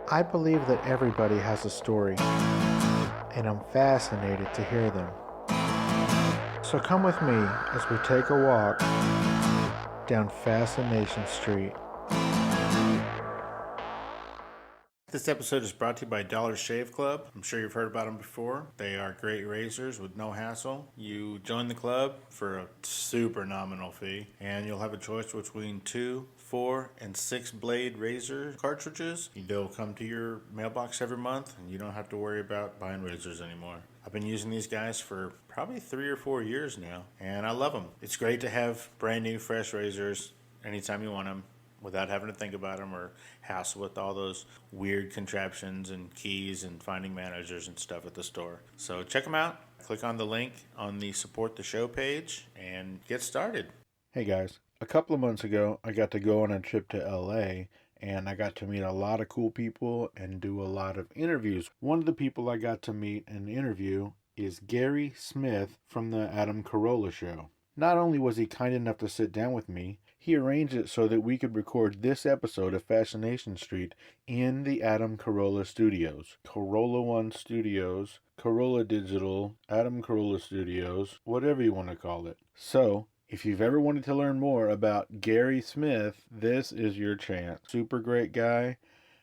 I believe that everybody has a story, and I'm fascinated to hear them. So come with me as we take a walk down Fascination Street. This episode is brought to you by Dollar Shave Club. I'm sure you've heard about them before. They are great razors with no hassle. You join the club for a super nominal fee, and you'll have a choice between 2, 4, and 6 blade razor cartridges. They'll come to your mailbox every month, and you don't have to worry about buying razors anymore. I've been using these guys for probably 3 or 4 years now, and I love them. It's great to have brand new, fresh razors anytime you want them, without having to think about them or hassle with all those weird contraptions and keys and finding managers and stuff at the store. So check them out. Click on the link on the Support the Show page and get started. Hey guys, a couple of months ago I got to go on a trip to LA and I got to meet a lot of cool people and do a lot of interviews. One of the people I got to meet and interview is Gary Smith from the Adam Carolla Show. Not only was he kind enough to sit down with me, he arranged it so that we could record this episode of Fascination Street in the Adam Carolla Studios. Carolla One Studios, Carolla Digital, Adam Carolla Studios, whatever you want to call it. So, if you've ever wanted to learn more about Gary Smith, this is your chance. Super great guy,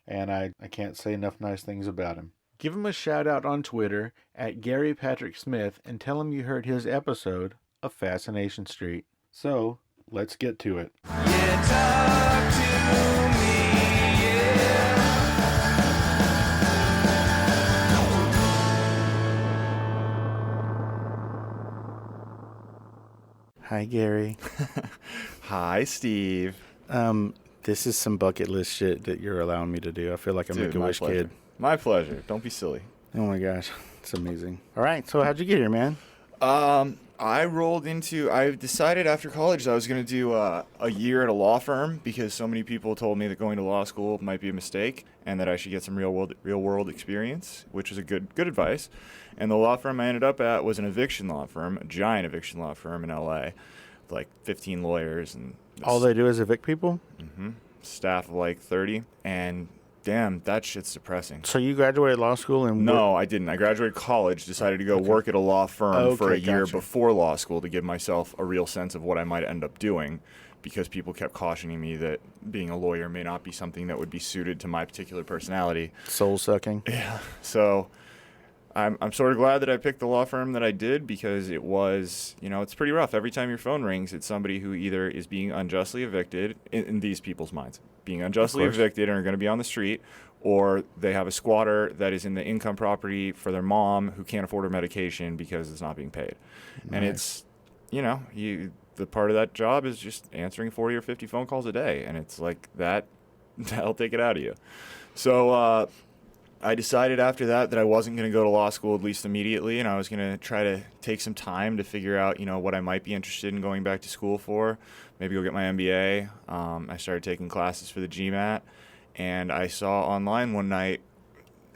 and I can't say enough nice things about him. Give him a shout out on Twitter at Gary Patrick Smith and tell him you heard his episode of Fascination Street. So, let's get to it. Yeah, talk to me, yeah. Hi, Gary. Hi, Steve. This is some bucket list shit that you're allowing me to do. I feel like I'm a Make-A-Wish kid. My pleasure. Don't be silly. Oh my gosh, it's amazing. All right, so how'd you get here, man? I decided after college that I was going to do a year at a law firm because so many people told me that going to law school might be a mistake and that I should get some real world experience, which was a good advice. And the law firm I ended up at was an eviction law firm, a giant eviction law firm in LA, with like 15 lawyers and All they do is evict people? staff of like 30. And damn, that shit's depressing. So you graduated law school and No, I didn't. I graduated college, decided to go work at a law firm for a year gotcha. before law school to give myself a real sense of what I might end up doing, because people kept cautioning me that being a lawyer may not be something that would be suited to my particular personality. soul sucking? Yeah. So I'm sort of glad that I picked the law firm that I did, because it was, it's pretty rough. Every time your phone rings, it's somebody who either is being unjustly evicted, in these people's minds, being unjustly evicted and are going to be on the street, or they have a squatter that is in the income property for their mom who can't afford her medication because it's not being paid. Nice. And it's, the part of that job is just answering 40 or 50 phone calls a day. And it's like that'll take it out of you. So, I decided after that I wasn't going to go to law school, at least immediately, and I was going to try to take some time to figure out, what I might be interested in going back to school for. Maybe go get my MBA. I started taking classes for the GMAT, and I saw online one night,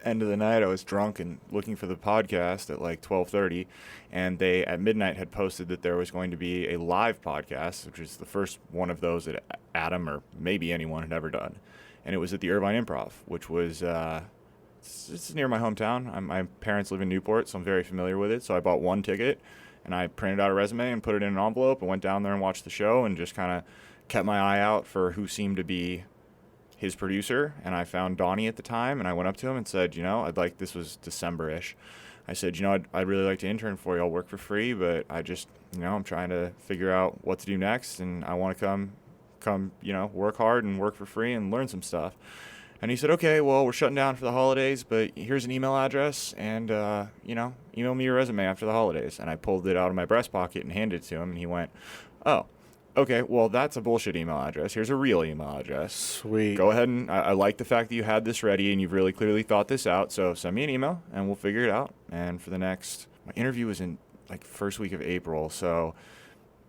end of the night, I was drunk and looking for the podcast at like 12:30, and they at midnight had posted that there was going to be a live podcast, which is the first one of those that Adam or maybe anyone had ever done, and it was at the Irvine Improv, which was it's near my hometown. My parents live in Newport, so I'm very familiar with it. So I bought one ticket, and I printed out a resume and put it in an envelope and went down there and watched the show and just kind of kept my eye out for who seemed to be his producer. And I found Donnie at the time, and I went up to him and said, this was December-ish. I said, I'd really like to intern for you. I'll work for free, but I just, I'm trying to figure out what to do next, and I want to come, work hard and work for free and learn some stuff. And he said, okay, well, we're shutting down for the holidays, but here's an email address, and, email me your resume after the holidays. And I pulled it out of my breast pocket and handed it to him, and he went, oh, okay, well, that's a bullshit email address. Here's a real email address. Sweet. Go ahead, and I like the fact that you had this ready and you've really clearly thought this out, so send me an email, and we'll figure it out. And for my interview was in, first week of April, so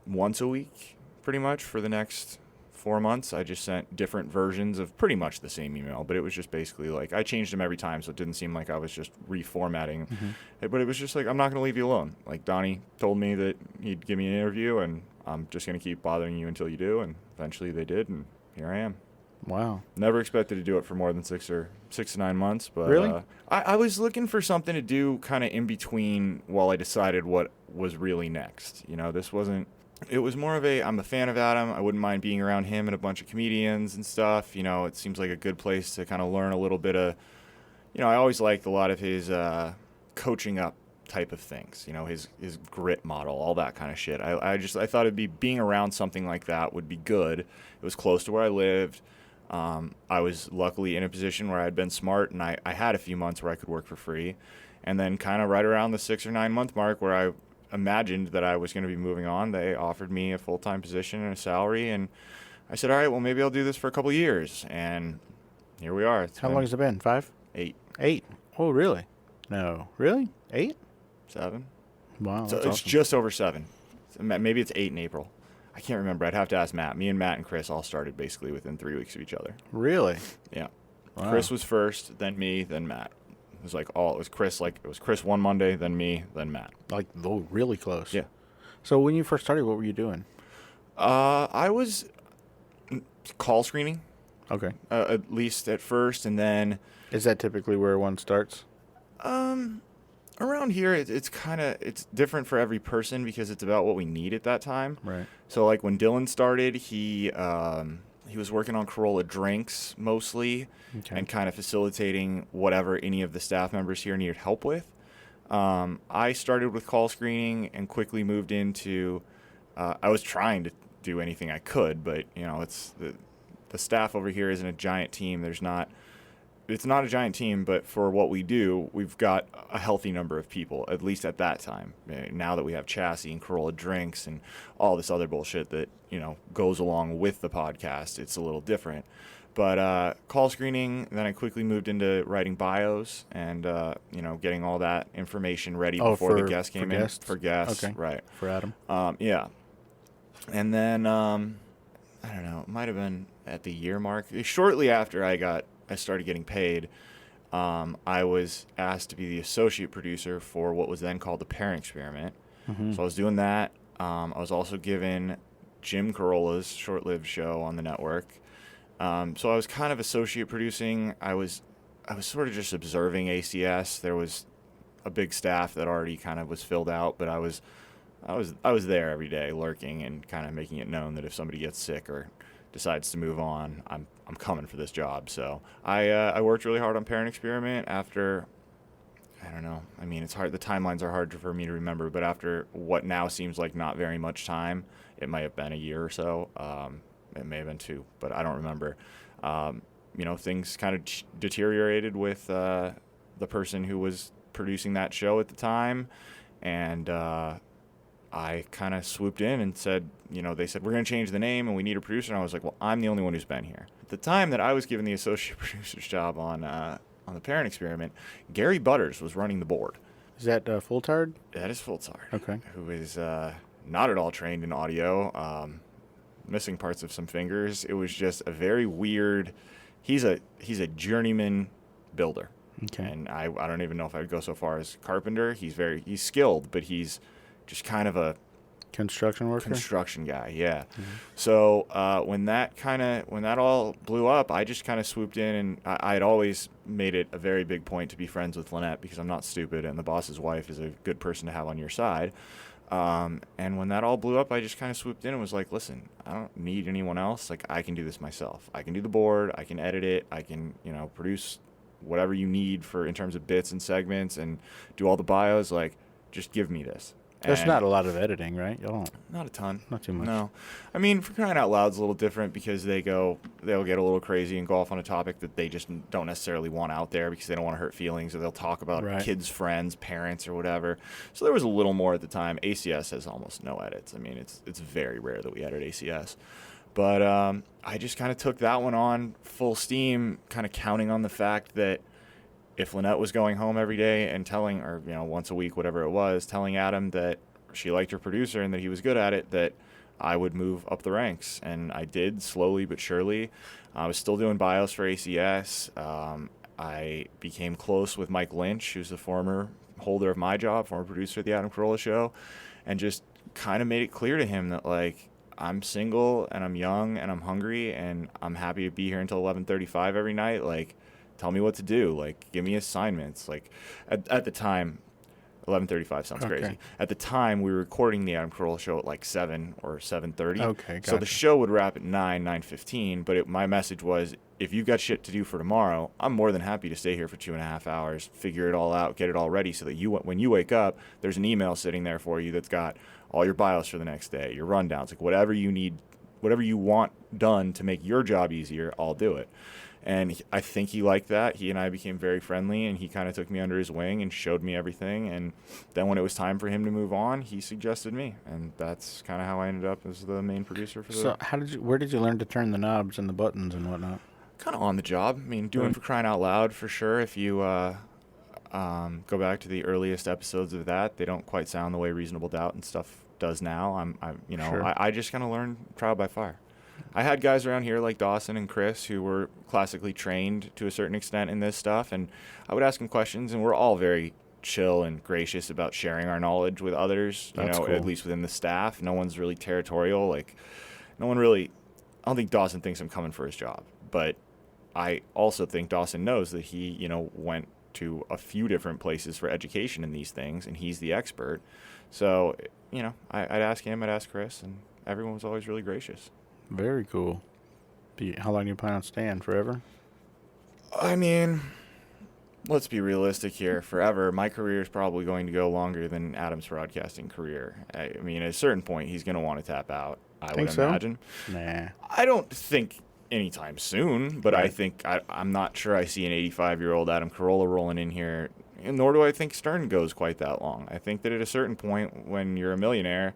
once a week, pretty much, for the next 4 months, I just sent different versions of pretty much the same email, but it was just basically I changed them every time, so it didn't seem like I was just reformatting. But it was just I'm not going to leave you alone. Donnie told me that he'd give me an interview, and I'm just going to keep bothering you until you do, and eventually they did, and here I am. Wow. Never expected to do it for more than 6 to 9 months. But Really? I was looking for something to do kind of in between while I decided what was really next. You know, this wasn't. It was more of I'm a fan of Adam. I wouldn't mind being around him and a bunch of comedians and stuff. You know, it seems like a good place to kind of learn a little bit of. You know, I always liked a lot of his coaching up type of things. You know, his grit model, all that kind of shit. I thought being around something like that would be good. It was close to where I lived. I was luckily in a position where I'd been smart, and I had a few months where I could work for free. And then kind of right around the 6 or 9 month mark where I imagined that I was going to be moving on, they offered me a full-time position and a salary, and I said, all right, well, maybe I'll do this for a couple of years. And here we are. How long has it been? 5? 8. 8. Oh, really? No. Really? 8? 7. Wow. So That's it's awesome. just over 7. Maybe it's 8 in April. I can't remember. I'd have to ask Matt. Me and Matt and Chris all started basically within 3 weeks of each other. Really? Yeah. Wow. Chris was first, then me, then Matt. It was like it was Chris one Monday, then me, then Matt. Like, oh, really close. Yeah. So when you first started, what were you doing? I was call screening, Okay. at least at first, and then Is that typically where one starts? around here it's different for every person because it's about what we need at that time. Right. So like when Dylan started, he was working on Carolla drinks mostly, Okay. and kind of facilitating whatever any of the staff members here needed help with. I started with call screening and quickly moved into. I was trying to do anything I could, but you know, it's the staff over here isn't a giant team. It's not a giant team, but for what we do, we've got a healthy number of people, at least at that time. Now that we have Chassis and Carolla drinks and all this other bullshit that, you know, goes along with the podcast, it's a little different. But call screening, then I quickly moved into writing bios and, you know, getting all that information ready before the guest came in. For guests, Okay. right. For Adam. Yeah. And then, I don't know, it might have been at the year mark. Shortly after I started getting paid, I was asked to be the associate producer for what was then called the Parent Experiment. Mm-hmm. So I was doing that. I was also given Jim Carolla's short-lived show on the network. So I was kind of associate producing. I was sort of just observing ACS. There was a big staff that already kind of was filled out, but I was there every day, lurking and kind of making it known that if somebody gets sick or decides to move on, I'm coming for this job. So I worked really hard on Parent Experiment after, I don't know, I mean, it's hard, the timelines are hard for me to remember, but after what now seems like not very much time, it might have been a year or so, it may have been 2, but I don't remember. You know, things kind of deteriorated with the person who was producing that show at the time, and I kind of swooped in and said, you know, they said, we're going to change the name and we need a producer. And I was like, well, I'm the only one who's been here. At the time that I was given the associate producer's job on the Parent Experiment, Gary Butters was running the board. Is that full-tard? That is Fultzard. Okay. Who is not at all trained in audio, missing parts of some fingers. It was just a very weird, he's a journeyman builder. Okay. And I don't even know if I would go so far as carpenter. He's skilled, but he's just kind of a Construction worker? construction guy, yeah. Mm-hmm. So when that all blew up, I just kind of swooped in, and I had always made it a very big point to be friends with Lynette because I'm not stupid, and the boss's wife is a good person to have on your side. And when that all blew up, I just kind of swooped in and was like, listen, I don't need anyone else. Like, I can do this myself. I can do the board. I can edit it. I can, you know, produce whatever you need for in terms of bits and segments and do all the bios. Like, just give me this. There's And not a lot of editing, right? You don't. not a ton. Not too much. No. I mean, for crying out loud, it's a little different because they'll get a little crazy and go off on a topic that they just don't necessarily want out there because they don't want to hurt feelings, or they'll talk about Right. kids' friends, parents, or whatever. So there was a little more at the time. ACS has almost no edits. I mean, it's very rare that we edit ACS. But I just kind of took that one on full steam, kind of counting on the fact that if Lynette was going home every day and telling, or, you know, once a week, whatever it was, telling Adam that she liked her producer and that he was good at it, that I would move up the ranks. And I did, slowly but surely. I was still doing bios for ACS. I became close with Mike Lynch, who's the former holder of my job, former producer of the Adam Carolla Show, and just kind of made it clear to him that, like, I'm single and I'm young and I'm hungry and I'm happy to be here until 11:35 every night. Like, tell me what to do. Like, give me assignments. Like, at the time, 11:35 sounds Okay. crazy. At the time, we were recording the Adam Carolla Show at like 7 or 7:30. Okay, So the gotcha. show would wrap at 9:15. But my message was, if you've got shit to do for tomorrow, I'm more than happy to stay here for 2.5 hours, figure it all out, get it all ready, so that when you wake up, there's an email sitting there for you that's got all your bios for the next day, your rundowns, like whatever you need, whatever you want done to make your job easier, I'll do it. And I think he liked that. He and I became very friendly, and he kind of took me under his wing and showed me everything. And then when it was time for him to move on, he suggested me, and that's kind of how I ended up as the main producer for the. So where did you learn to turn the knobs and the buttons and whatnot? Kind of on the job. I mean, doing For Crying Out Loud for sure. If you go back to the earliest episodes of that, they don't quite sound the way Reasonable Doubt and stuff does now. Sure. I just kind of learned trial by fire. I had guys around here like Dawson and Chris who were classically trained to a certain extent in this stuff, and I would ask them questions, and we're all very chill and gracious about sharing our knowledge with others, That's cool. at least within the staff. No one's really territorial. Like, no one really, I don't think Dawson thinks I'm coming for his job, but I also think Dawson knows that he, went to a few different places for education in these things, and he's the expert. So, I'd ask him, I'd ask Chris, and everyone was always really gracious. Very cool. How long do you plan on staying? Forever? I mean, let's be realistic here. Forever. My career is probably going to go longer than Adam's broadcasting career. I mean, at a certain point, he's going to want to tap out, I Think would so? imagine. Nah. I don't think anytime soon, but I Right. think I'm not sure I see an 85-year-old Adam Carolla rolling in here, and nor do I think Stern goes quite that long. I think that at a certain point, when you're a millionaire,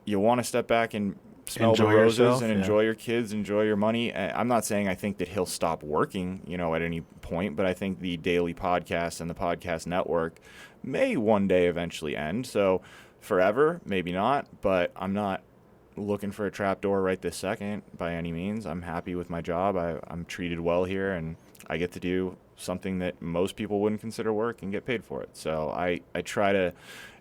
you want to step back and smell Enjoy the roses yourself, and yeah. enjoy your kids, enjoy your money. I'm not saying I think that he'll stop working, at any point, but I think the daily podcast and the podcast network may one day eventually end. So forever, maybe not, but I'm not looking for a trapdoor right this second by any means. I'm happy with my job. I'm treated well here, and I get to do something that most people wouldn't consider work and get paid for it. So I try to,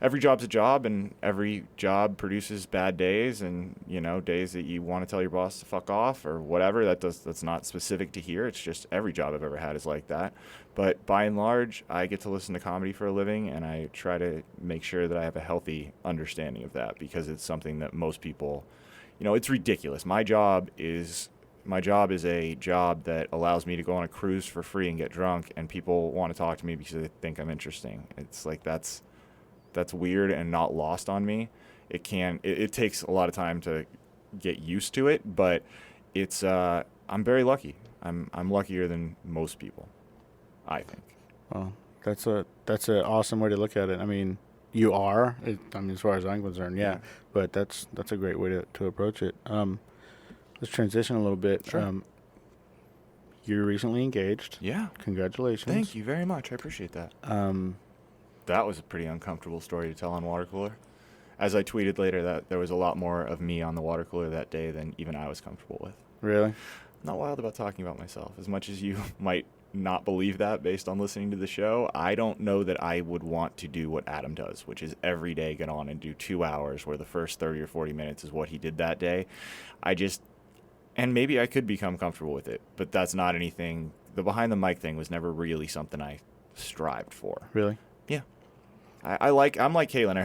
every job's a job, and every job produces bad days, and days that you want to tell your boss to fuck off or whatever. That's not specific to here. It's just every job I've ever had is like that. But by and large, I get to listen to comedy for a living, and I try to make sure that I have a healthy understanding of that, because it's something that most people, it's ridiculous. My job is a job that allows me to go on a cruise for free and get drunk, and people want to talk to me because they think I'm interesting. It's like that's weird and not lost on me. It takes a lot of time to get used to it, but it's I'm very lucky. I'm luckier than most people, I think. Well, that's an awesome way to look at it. I mean, you are. As far as I'm concerned, yeah. But that's a great way to approach it. Let's transition a little bit. Sure. You're recently engaged. Yeah. Congratulations. Thank you very much. I appreciate that. That was a pretty uncomfortable story to tell on water cooler. As I tweeted later, that there was a lot more of me on the water cooler that day than even I was comfortable with. Really? I'm not wild about talking about myself. As much as you might not believe that based on listening to the show, I don't know that I would want to do what Adam does, which is every day get on and do 2 hours where the first 30 or 40 minutes is what he did that day. And maybe I could become comfortable with it, but that's not anything. The behind the mic thing was never really something I strived for. Really? Yeah. I'm like Caitlin.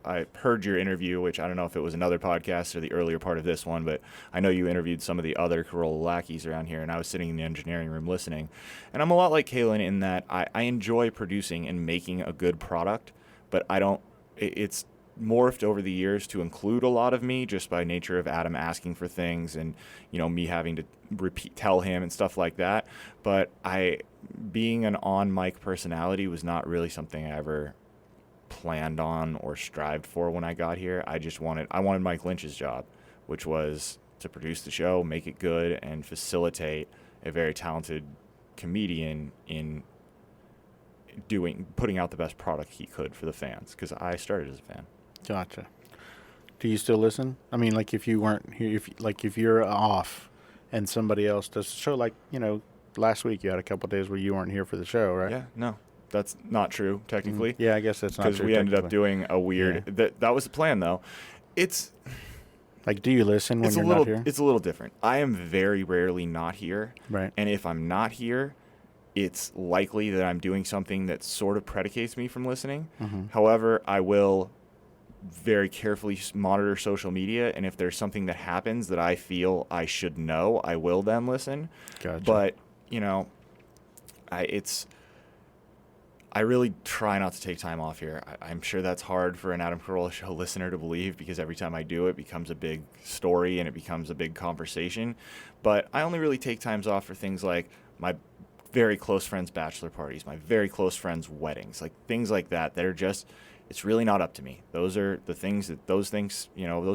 I heard your interview, which I don't know if it was another podcast or the earlier part of this one, but I know you interviewed some of the other Carolla lackeys around here, and I was sitting in the engineering room listening. And I'm a lot like Caitlin in that I enjoy producing and making a good product, but it's morphed over the years to include a lot of me just by nature of Adam asking for things and, me having to tell him and stuff like that. But being an on-mic personality was not really something I ever planned on or strived for when I got here. I wanted Mike Lynch's job, which was to produce the show, make it good, and facilitate a very talented comedian in putting out the best product he could for the fans, because I started as a fan. Gotcha. Do you still listen? I mean, like if you weren't here, if you're off and somebody else does the show, like, last week you had a couple of days where you weren't here for the show, right? Yeah, no, that's not true technically. Yeah, I guess that's not true. Because we ended up technically. doing a weird. Yeah. That was the plan though. It's Like, do you listen when you're not here? It's a little different. I am very rarely not here. Right. And if I'm not here, it's likely that I'm doing something that sort of predicates me from listening. Mm-hmm. However, I will very carefully monitor social media, and if there's something that happens that I feel I should know, I will then listen. Gotcha. But, you know, I really try not to take time off here. I'm sure that's hard for an Adam Carolla Show listener to believe, because every time I do it becomes a big story and it becomes a big conversation. But I only really take times off for things like my very close friends' bachelor parties, my very close friends' weddings, like things like that are just, it's really not up to me. Those are the things that those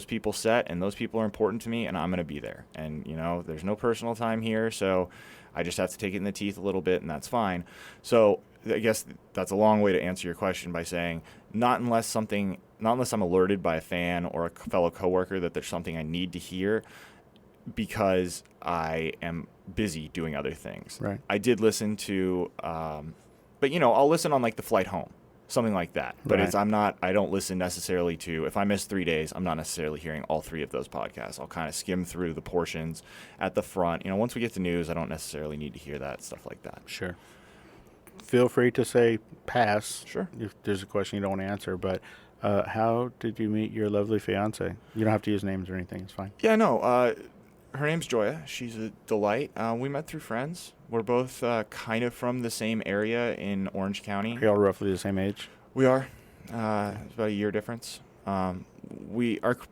people set, and those people are important to me, and I'm going to be there. And, you know, there's no personal time here, so I just have to take it in the teeth a little bit, and that's fine. So I guess that's a long way to answer your question by saying not unless I'm alerted by a fan or a fellow coworker that there's something I need to hear, because I am busy doing other things. Right. I did listen to, but you know, I'll listen on like the flight home, something like that. But Right. I don't listen necessarily to, if I miss 3 days, I'm not necessarily hearing all 3 of those podcasts. I'll kind of skim through the portions at the front. You know, once we get to news, I don't necessarily need to hear that, stuff like that. Sure. Feel free to say pass. Sure. If there's a question you don't want to answer, but how did you meet your lovely fiance? You don't have to use names or anything. It's fine. Yeah, no. Her name's Joya. She's a delight. We met through friends. We're both kind of from the same area in Orange County. Are y'all roughly the same age? We are. It's about a year difference. Our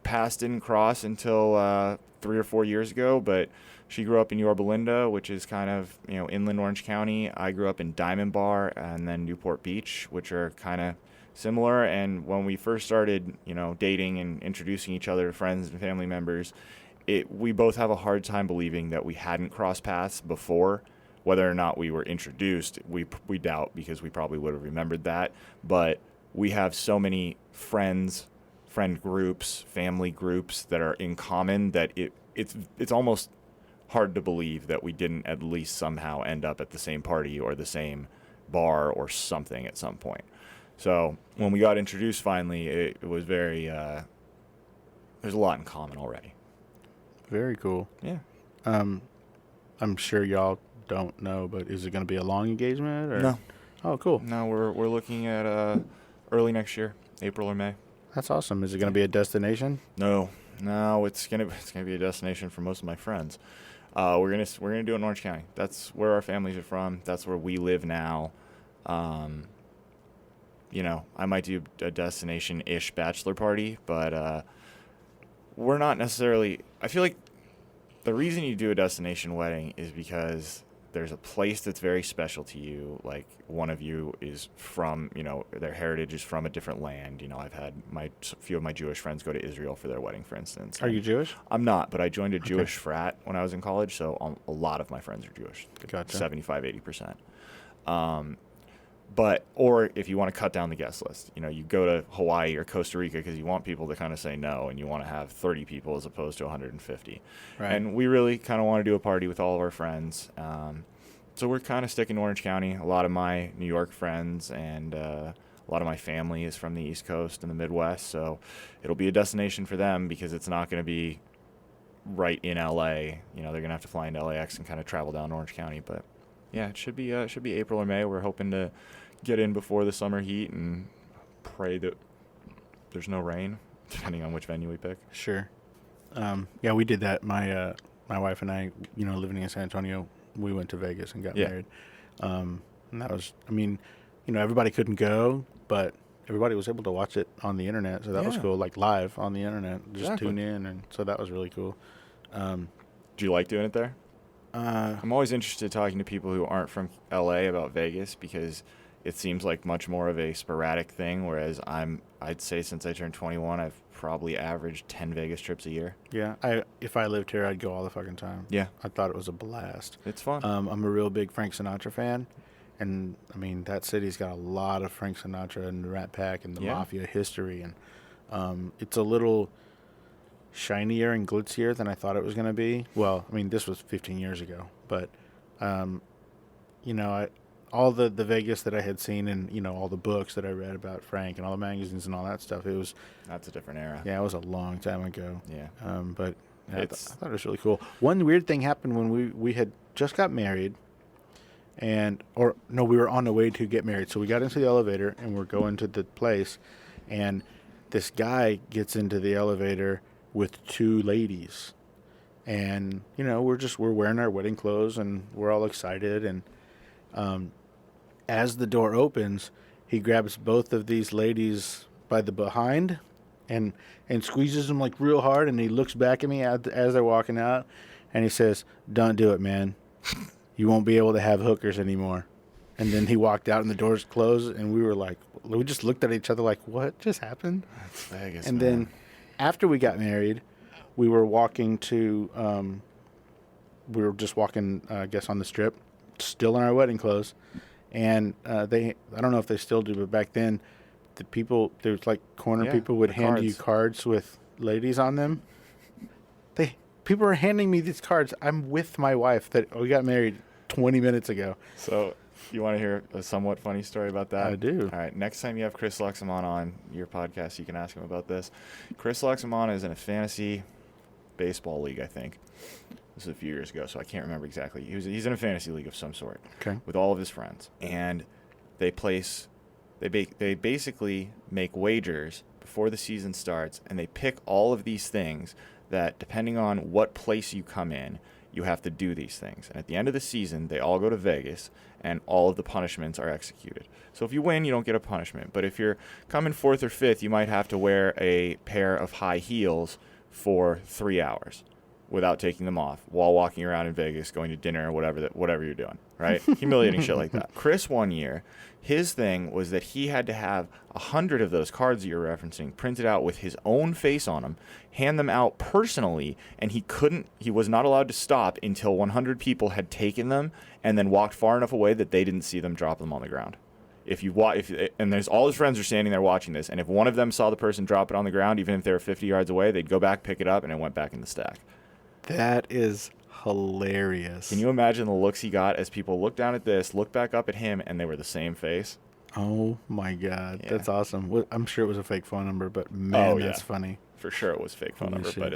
paths didn't cross until 3 or 4 years ago, but she grew up in Yorba Linda, which is kind of, you know, inland Orange County. I grew up in Diamond Bar and then Newport Beach, which are kind of similar. And when we first started, you know, dating and introducing each other to friends and family members, we both have a hard time believing that we hadn't crossed paths before. Whether or not we were introduced, we doubt, because we probably would have remembered that. But we have so many friend groups, family groups that are in common that it's almost hard to believe that we didn't at least somehow end up at the same party or the same bar or something at some point. So when we got introduced finally, it was very, there's a lot in common already. Very cool. Yeah. I'm sure y'all don't know, but is it going to be a long engagement? Or? No. Oh, cool. No, we're looking at early next year, April or May. That's awesome. Is it going to be a destination? No, it's gonna be a destination for most of my friends. We're gonna do it in Orange County. That's where our families are from. That's where we live now. You know, I might do a destination-ish bachelor party, but we're not necessarily. I feel like the reason you do a destination wedding is because there's a place that's very special to you. Like, one of you is from, you know, their heritage is from a different land. You know, I've had a few of my Jewish friends go to Israel for their wedding, for instance. Are you Jewish? I'm not, but I joined a Jewish frat when I was in college, so a lot of my friends are Jewish. Gotcha. 75, 80%. Or if you want to cut down the guest list, you know, you go to Hawaii or Costa Rica because you want people to kind of say no, and you want to have 30 people as opposed to 150. Right. And we really kind of want to do a party with all of our friends. So we're kind of sticking to Orange County. A lot of my New York friends and a lot of my family is from the East Coast and the Midwest, so it'll be a destination for them because it's not going to be right in LA. You know, they're going to have to fly into LAX and kind of travel down Orange County, but yeah, it should be April or May. We're hoping to get in before the summer heat and pray that there's no rain, depending on which venue we pick. Sure. Yeah, we did that. My wife and I, you know, living in San Antonio, we went to Vegas and got married. And that was, I mean, you know, everybody couldn't go, but everybody was able to watch it on the internet. So that was cool, like live on the internet. Just tune in. And so that was really cool. Do you like doing it there? I'm always interested talking to people who aren't from LA about Vegas because it seems like much more of a sporadic thing, whereas I'd say since I turned 21, I've probably averaged 10 Vegas trips a year. Yeah, if I lived here, I'd go all the fucking time. Yeah. I thought it was a blast. It's fun. I'm a real big Frank Sinatra fan, and, I mean, that city's got a lot of Frank Sinatra and the Rat Pack and the Mafia history, and it's a little shinier and glitzier than I thought it was going to be. Well, I mean, this was 15 years ago, but, you know, all the Vegas that I had seen, and all the books that I read about Frank and all the magazines and all that stuff. It was That's a different era. it was a long time ago. Yeah. But yeah, I It's- thought it was really cool. One weird thing happened when we had just got married, we were on the way to get married. So we got into the elevator and we're going to the place, and this guy gets into the elevator with two ladies, and we're wearing our wedding clothes and we're all excited, and as the door opens, he grabs both of these ladies by the behind and squeezes them like real hard, and he looks back at me as they're walking out, and he says, "Don't do it, man. You won't be able to have hookers anymore." And then he walked out and the doors closed, and we just looked at each other like, what just happened? That's Vegas. And man. then after we got married, we were walking to, we were just walking, I guess, on the strip, still in our wedding clothes. And I don't know if they still do, but back then, there's like corner people would the hand you cards with ladies on them. People are handing me these cards. I'm with my wife that we got married 20 minutes ago. So, you want to hear a somewhat funny story about that? I do. All right. Next time you have Chris Luxemon on your podcast, you can ask him about this. Chris Luxemon is in a fantasy baseball league, I think. This is a few years ago, so I can't remember exactly. He's in a fantasy league of some sort. Okay. With all of his friends, and they basically make wagers before the season starts, and they pick all of these things that, depending on what place you come in, you have to do these things. And at the end of the season, they all go to Vegas, and all of the punishments are executed. So if you win, you don't get a punishment. But if you're coming fourth or fifth, you might have to wear a pair of high heels for 3 hours without taking them off while walking around in Vegas, going to dinner or whatever you're doing, right? Humiliating shit like that. Chris, one year, his thing was that he had to have 100 of those cards that you're referencing printed out with his own face on them, hand them out personally, and he was not allowed to stop until 100 people had taken them and then walked far enough away that they didn't see them drop them on the ground. And there's all his friends are standing there watching this, and if one of them saw the person drop it on the ground, even if they were 50 yards away, they'd go back, pick it up, and it went back in the stack. That is hilarious. Can you imagine the looks he got as people looked down at this, looked back up at him, and they were the same face? Oh my God, Yeah. that's awesome. I'm sure it was a fake phone number, but man, Oh, yeah. that's funny. For sure it was fake phone Holy number, shit. but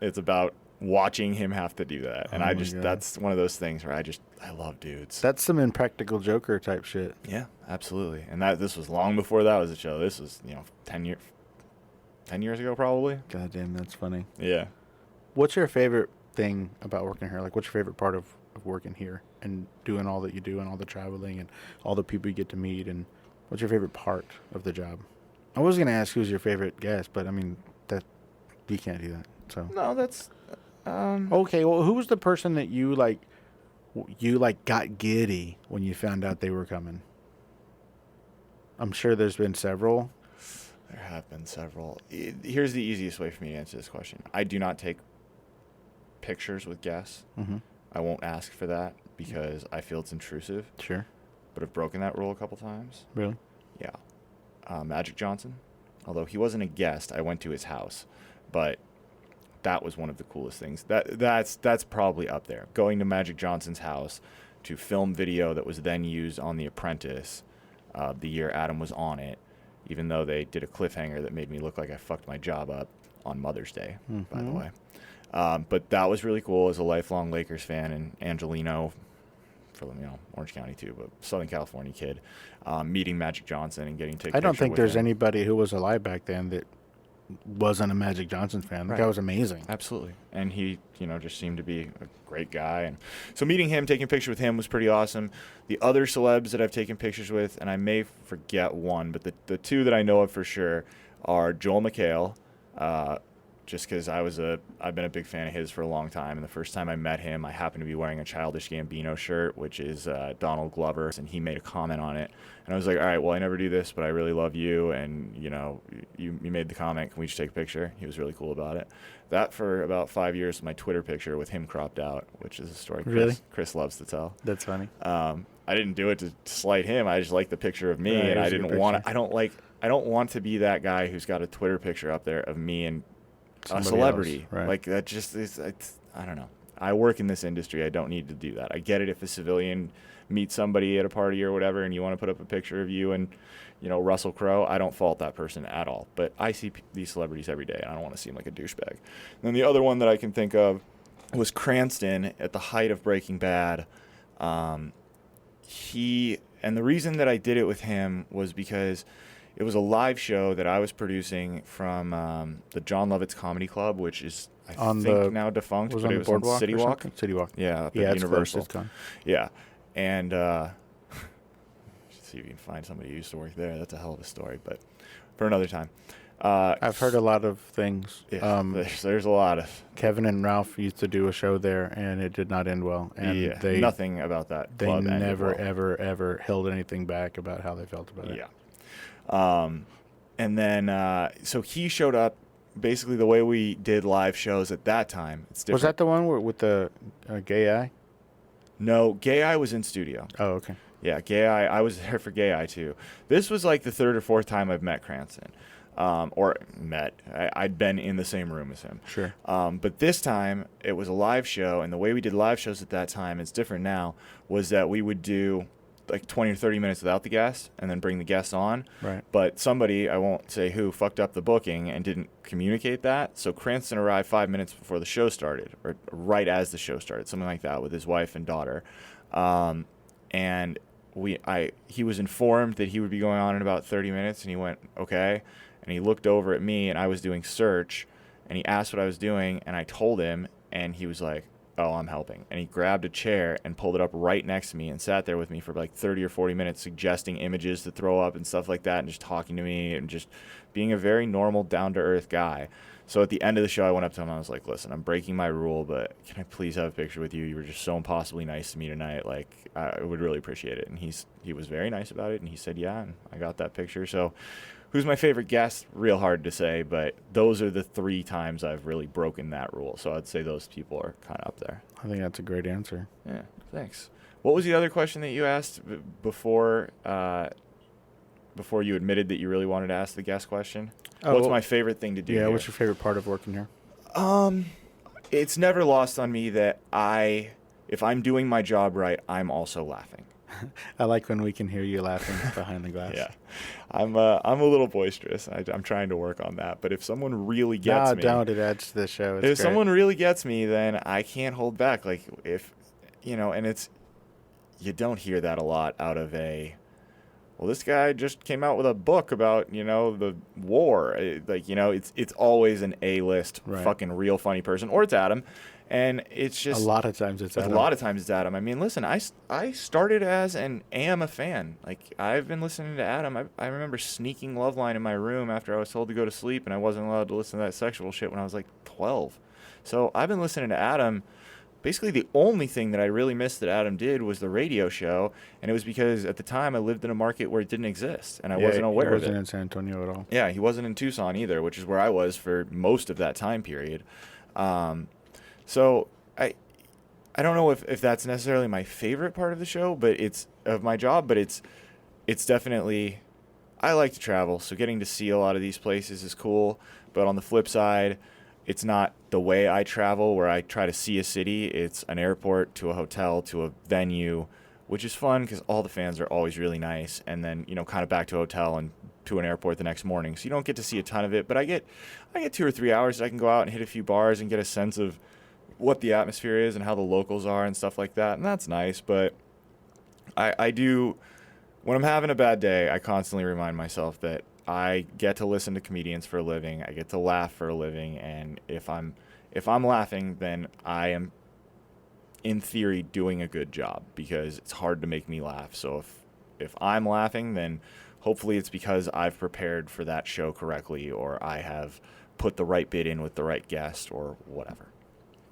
it's about watching him have to do that. And Oh I my just, God. that's one of those things where I love dudes. That's some Impractical Joker type shit. Yeah, absolutely. And this was long before that was a show. This was, 10 years ago probably. God damn, that's funny. Yeah. What's your favorite thing about working here? Like, what's your favorite part of working here and doing all that you do and all the traveling and all the people you get to meet? And what's your favorite part of the job? I was going to ask who's your favorite guest, but I mean, that you can't do that. So No, that's okay. Well, who was the person that you got giddy when you found out they were coming? I'm sure there's been several. there have been several. Here's the easiest way for me to answer this question. I do not take pictures with guests. Mm-hmm. I won't ask for that because I feel it's intrusive, Sure. but I've broken that rule a couple times. Really? Yeah. Magic Johnson, although he wasn't a guest, I went to his house, but that was one of the coolest things. That's probably up there. Going to Magic Johnson's house to film video that was then used on The Apprentice, the year Adam was on it, even though they did a cliffhanger that made me look like I fucked my job up on Mother's Day, by the way. But that was really cool as a lifelong Lakers fan and Angelino, from Orange County too, but Southern California kid, meeting Magic Johnson and getting to take a I don't picture think with there's him. anybody who was alive back then that wasn't a Magic Johnson fan. The Right. guy was amazing. Absolutely. And he, just seemed to be a great guy. And so meeting him, taking a picture with him was pretty awesome. The other celebs that I've taken pictures with, and I may forget one, but the two that I know of for sure are Joel McHale, just because I've been a big fan of his for a long time. And the first time I met him, I happened to be wearing a Childish Gambino shirt, which is Donald Glover, and he made a comment on it. And I was like, all right, well, I never do this, but I really love you, and, you made the comment. Can we just take a picture? He was really cool about it. That for about 5 years was my Twitter picture with him cropped out, which is a story Really? Chris loves to tell. That's funny. I didn't do it to slight him. I just like the picture of me, Right, and it I was a didn't good want picture. I don't want to be that guy who's got a Twitter picture up there of me and Somebody a celebrity. else, right. Like that just is. I don't know. I work in this industry. I don't need to do that. I get it if a civilian meets somebody at a party or whatever and you want to put up a picture of you and, Russell Crowe. I don't fault that person at all. But I see these celebrities every day, and I don't want to seem like a douchebag. And then the other one that I can think of was Cranston at the height of Breaking Bad. And the reason that I did it with him was because it was a live show that I was producing from the John Lovitz Comedy Club, which is, I think, now defunct, but it was on City Walk. City Walk. Yeah, up Yeah, at it's Universal. closed. It's gone. Yeah, and see if you can find somebody who used to work there. That's a hell of a story, but for another time. I've heard a lot of things. Yeah, there's a lot of. Kevin and Ralph used to do a show there, and it did not end well. And nothing about that. They club ended never, well. ever held anything back about how they felt about it. Yeah. And then so he showed up. Basically, the way we did live shows at that time, it's different. Was that the one with the gay eye? No, Gay Eye was in studio. Oh, okay. Yeah, Gay Eye. I was there for Gay Eye too. This was like the third or fourth time I've met Cranston, I'd been in the same room as him. Sure. But this time it was a live show, and the way we did live shows at that time, it's different now, was that we would do like 20 or 30 minutes without the guest and then bring the guests on. Right. But somebody, I won't say who, fucked up the booking and didn't communicate that. So Cranston arrived 5 minutes before the show started, or right as the show started, something like that, with his wife and daughter. And he was informed that he would be going on in about 30 minutes, and he went, okay. And he looked over at me, and I was doing search, and he asked what I was doing, and I told him, and he was like, oh, I'm helping. And he grabbed a chair and pulled it up right next to me and sat there with me for like 30 or 40 minutes, suggesting images to throw up and stuff like that, and just talking to me and just being a very normal, down-to-earth guy. So at the end of the show, I went up to him and I was like, listen, I'm breaking my rule, but can I please have a picture with you? You were just so impossibly nice to me tonight. Like, I would really appreciate it. And he was very nice about it, and he said, yeah, and I got that picture. So who's my favorite guest? Real hard to say, but those are the 3 times I've really broken that rule. So I'd say those people are kind of up there. I think that's a great answer. Yeah, thanks. What was the other question that you asked before you admitted that you really wanted to ask the guest question? What's my favorite thing to do? Yeah, here? what's your favorite part of working here? It's never lost on me that if I'm doing my job right, I'm also laughing. I like when we can hear you laughing behind the glass. Yeah, I'm a little boisterous. I'm trying to work on that. But if someone really gets me, don't. It adds to the show. It's if great. someone really gets me, then I can't hold back. Like if, and you don't hear that a lot out of well, this guy just came out with a book about, the war. It's always an A-list fucking real funny person, or it's Adam. And it's just a lot of times it's Adam. A lot of times it's Adam. I mean, listen, I started as and am a fan. Like, I've been listening to Adam. I remember sneaking Loveline in my room after I was told to go to sleep, and I wasn't allowed to listen to that sexual shit when I was like 12. So I've been listening to Adam. Basically, the only thing that I really missed that Adam did was the radio show, and it was because at the time I lived in a market where it didn't exist, and I wasn't aware of it. He wasn't in San Antonio at all. Yeah, he wasn't in Tucson either, which is where I was for most of that time period. So I don't know if that's necessarily my favorite part of the show, but it's of my job, but it's definitely, I like to travel, so getting to see a lot of these places is cool. But on the flip side, it's not the way I travel where I try to see a city. It's an airport to a hotel to a venue, which is fun because all the fans are always really nice, and then kind of back to a hotel and to an airport the next morning. So you don't get to see a ton of it, but I get 2 or 3 hours that I can go out and hit a few bars and get a sense of what the atmosphere is and how the locals are and stuff like that, and that's nice. But I do, when I'm having a bad day, I constantly remind myself that I get to listen to comedians for a living. I get to laugh for a living, and if I'm laughing, then I am, in theory, doing a good job, because it's hard to make me laugh. So if I'm laughing, then hopefully it's because I've prepared for that show correctly, or I have put the right bit in with the right guest, or whatever.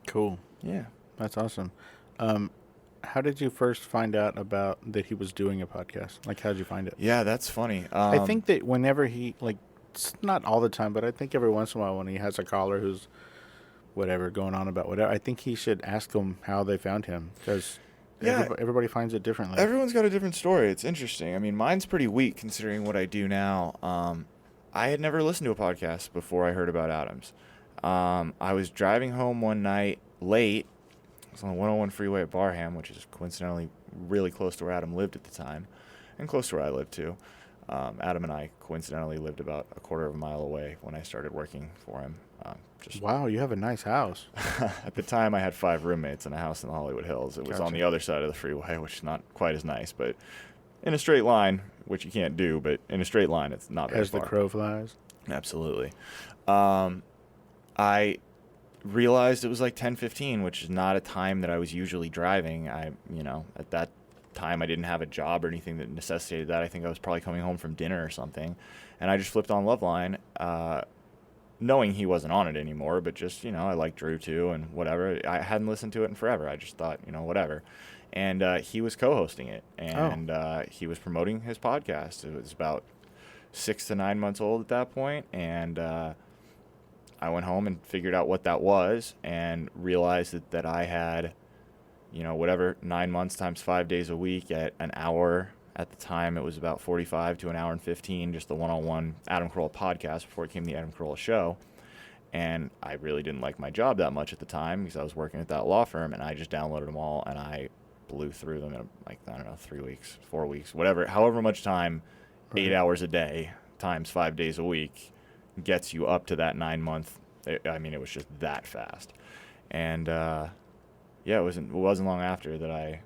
Cool. Yeah. That's awesome. How did you first find out about that he was doing a podcast? Like, how did you find it? Yeah, that's funny. I think that whenever he, it's not all the time, but I think every once in a while when he has a caller who's whatever, going on about whatever, I think he should ask them how they found him, because everybody finds it differently. Everyone's got a different story. It's interesting. I mean, mine's pretty weak considering what I do now. I had never listened to a podcast before I heard about Adam's. I was driving home one night late, was on the 101 freeway at Barham, which is coincidentally really close to where Adam lived at the time, and close to where I lived too. Adam and I coincidentally lived about a quarter of a mile away when I started working for him. Wow, you have a nice house. At the time, I had 5 roommates in a house in the Hollywood Hills. It was on the other side of the freeway, which is not quite as nice, but in a straight line, which you can't do, but in a straight line, it's not very far. As the crow flies. Absolutely. I realized it was like 10:15, which is not a time that I was usually driving. At that time, I didn't have a job or anything that necessitated that. I think I was probably coming home from dinner or something, and I just flipped on Loveline, knowing he wasn't on it anymore, but just, I like Drew too and whatever. I hadn't listened to it in forever. I just thought, whatever. And he was co-hosting it, and he was promoting his podcast. It was about 6 to 9 months old at that point, and I went home and figured out what that was and realized that I had, 9 months times 5 days a week at an hour. At the time, it was about 45 to an hour and 15, just the one-on-one Adam Carolla podcast before it became the Adam Carolla Show. And I really didn't like my job that much at the time because I was working at that law firm, and I just downloaded them all, and I blew through them in, 3 weeks, 4 weeks, however much time, 8 hours a day times 5 days a week gets you up to that 9 month. It was just that fast. And, it wasn't long after that I...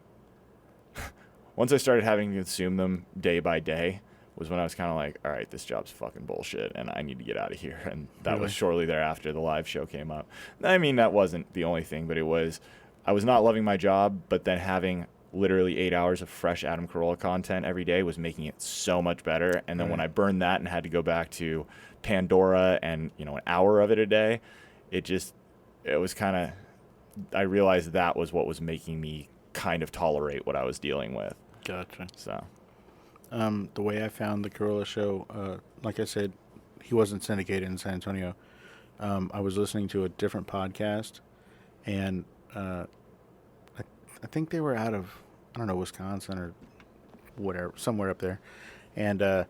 Once I started having to consume them day by day was when I was kind of like, all right, this job's fucking bullshit, and I need to get out of here. And that was shortly thereafter the live show came up. That wasn't the only thing, but I was not loving my job, but then having literally 8 hours of fresh Adam Carolla content every day was making it so much better. And then when I burned that and had to go back to Pandora and, an hour of it a day, it was kind of, I realized that was what was making me kind of tolerate what I was dealing with. Gotcha. So, the way I found the Carolla Show, like I said, he wasn't syndicated in San Antonio. I was listening to a different podcast, and I think they were out of, Wisconsin or whatever, somewhere up there. And the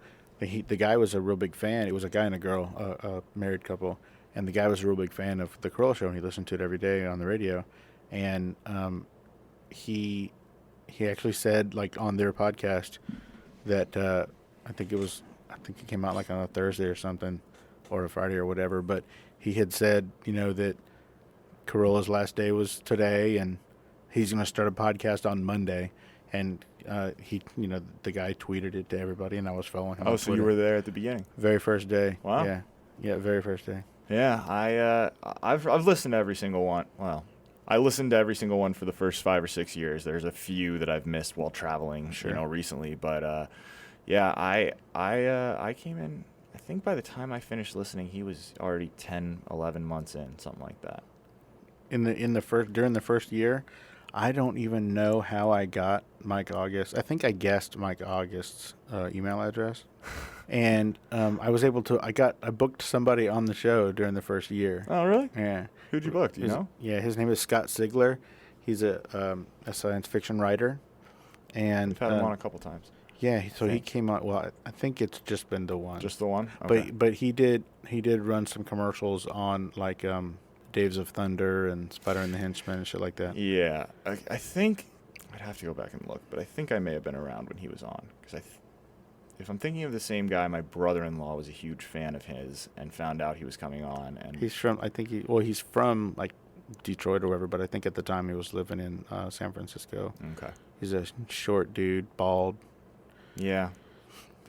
guy was a real big fan. It was a guy and a girl, a married couple, and the guy was a real big fan of the Carolla Show, and he listened to it every day on the radio. And he actually said, on their podcast, that I think it came out on a Thursday or something, or a Friday or whatever. But he had said, that Carolla's last day was today, and he's going to start a podcast on Monday. And the guy tweeted it to everybody, and I was following him. Oh, so you were there at the beginning? Very first day. Wow. Yeah, very first day. Yeah, I've listened to every single one. Well, I listened to every single one for the first 5 or 6 years. There's a few that I've missed while traveling, recently. But I came in. I think by the time I finished listening, he was already 10, 11 months in, something like that. During the first year, I don't even know how I got Mike August. I think I guessed Mike August's email address, and I was able to. I booked somebody on the show during the first year. Oh, really? Yeah. Who'd you book? Do you know? Yeah, his name is Scott Sigler. He's a science fiction writer, and We've had him on a couple times. Yeah, so he came on. Well, I think it's just been the one. Just the one. Okay. But he did run some commercials on Days of Thunder and Spider and the Henchman and shit like that. Yeah, I think I'd have to go back and look, but I think I may have been around when he was on because if I'm thinking of the same guy, my brother-in-law was a huge fan of his and found out he was coming on. And he's from, he's from Detroit or whatever, but I think at the time he was living in San Francisco. Okay. He's a short dude, bald. Yeah.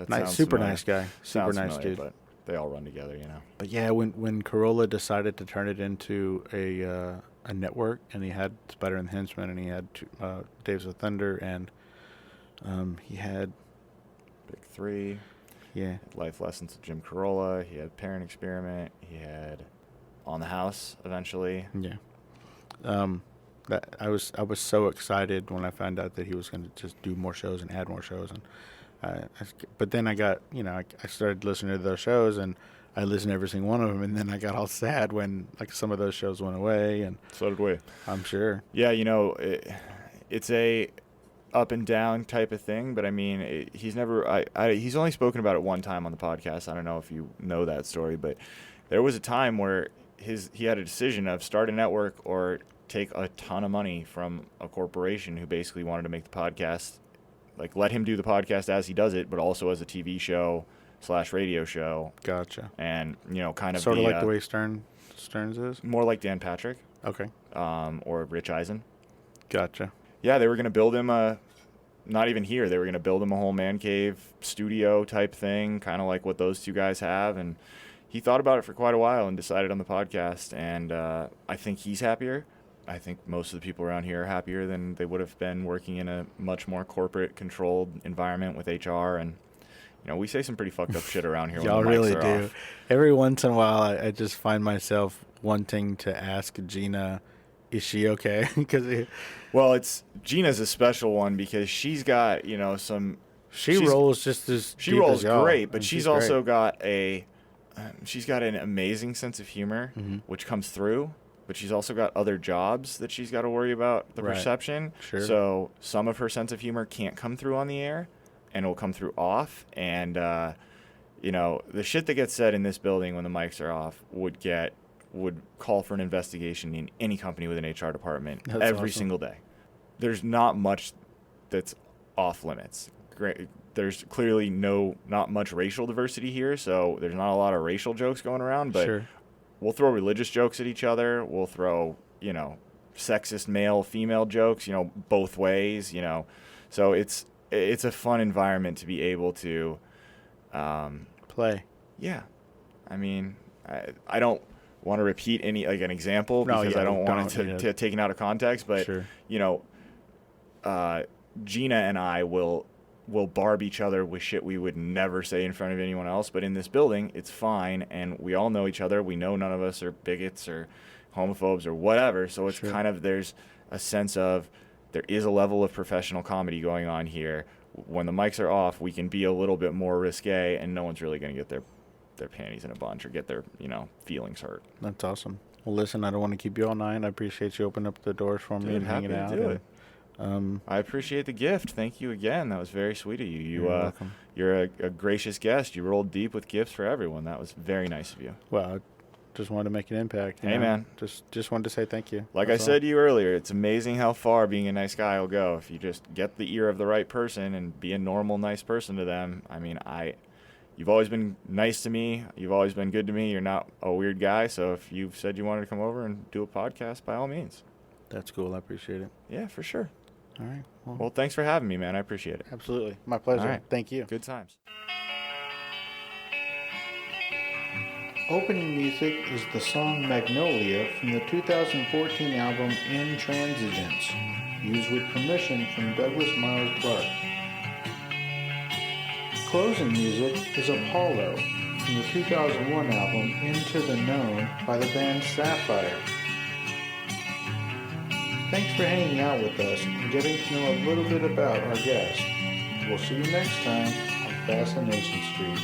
Nice, super familiar. Nice guy. Super Sounds nice familiar, dude. But they all run together, But yeah, when Carolla decided to turn it into a network, and he had Spider and the Henchman, and he had Days of Thunder, and he had Big Three. Yeah. Life Lessons of Jim Carolla. He had Parent Experiment. He had On the House eventually. Yeah. That I was so excited when I found out that he was going to just do more shows and add more shows, and but then I got I started listening to those shows, and I listened to every single one of them, and then I got all sad when some of those shows went away, and so did we. I'm sure. Yeah, it's a up and down type of thing, but I mean, he's never. He's only spoken about it one time on the podcast. I don't know if you know that story, but there was a time where he had a decision of start a network or take a ton of money from a corporation who basically wanted to make the podcast, like let him do the podcast as he does it, but also as a TV show / radio show. Gotcha. And, kind of Sort of be, like the way Stearns is? more like Dan Patrick, Okay. or Rich Eisen. Gotcha. Yeah, they were going to build him not even here. They were going to build him a whole man cave studio type thing, kind of like what those two guys have. And he thought about it for quite a while and decided on the podcast. And I think he's happier. I think most of the people around here are happier than they would have been working in a much more corporate controlled environment with HR. And, we say some pretty fucked up shit around here. When Y'all the mics really are do. off. Every once in a while, I just find myself wanting to ask Gina, is she okay? Because Well, Gina's a special one because she's got, some. she rolls just as She deep rolls as y'all, great, but and she's great. also got she's got an amazing sense of humor, Mm-hmm. which comes through. But she's also got other jobs that she's got to worry about the Right. perception. Sure. So some of her sense of humor can't come through on the air, and it'll come through off. And the shit that gets said in this building when the mics are off would call for an investigation in any company with an HR department That's every awesome. single day. There's not much that's off limits. Great. There's clearly not much racial diversity here, so there's not a lot of racial jokes going around, but Sure. we'll throw religious jokes at each other. We'll throw, sexist male, female jokes, both ways, So it's a fun environment to be able to, Play. yeah. I mean, I don't want to repeat an example No, because yeah, I don't want don't, it yeah. to taken out of context, but Sure. Gina and I will barb each other with shit we would never say in front of anyone else, but in this building it's fine, and we all know each other. We know none of us are bigots or homophobes or whatever, so it's Sure. kind of, there's a sense of there is a level of professional comedy going on here. When the mics are off, we can be a little bit more risque, and no one's really going to get their panties in a bunch or get their feelings hurt. That's awesome. Well, listen, I don't want to keep you all night. I appreciate you opening up the doors for me Dude, and happy hanging to out. do and, it. I appreciate the gift. Thank you again. That was very sweet of you. You're welcome. You're a gracious guest. You rolled deep with gifts for everyone. That was very nice of you. Well, I just wanted to make an impact. you Hey, know? man. Just wanted to say thank you. Like That's I all. said to you earlier, it's amazing how far being a nice guy will go if you just get the ear of the right person and be a normal, nice person to them. I mean, you've always been nice to me. You've always been good to me. You're not a weird guy. So if you've said you wanted to come over and do a podcast, by all means. That's cool. I appreciate it. Yeah, for sure. All right. Well, thanks for having me, man. I appreciate it. Absolutely. My pleasure. All right. Thank you. Good times. Opening music is the song Magnolia from the 2014 album Intransigence, used with permission from Douglas Miles Clark. Closing music is Apollo from the 2001 album Into the Known by the band Sapphire. Thanks for hanging out with us and getting to know a little bit about our guest. We'll see you next time on Fascination Street.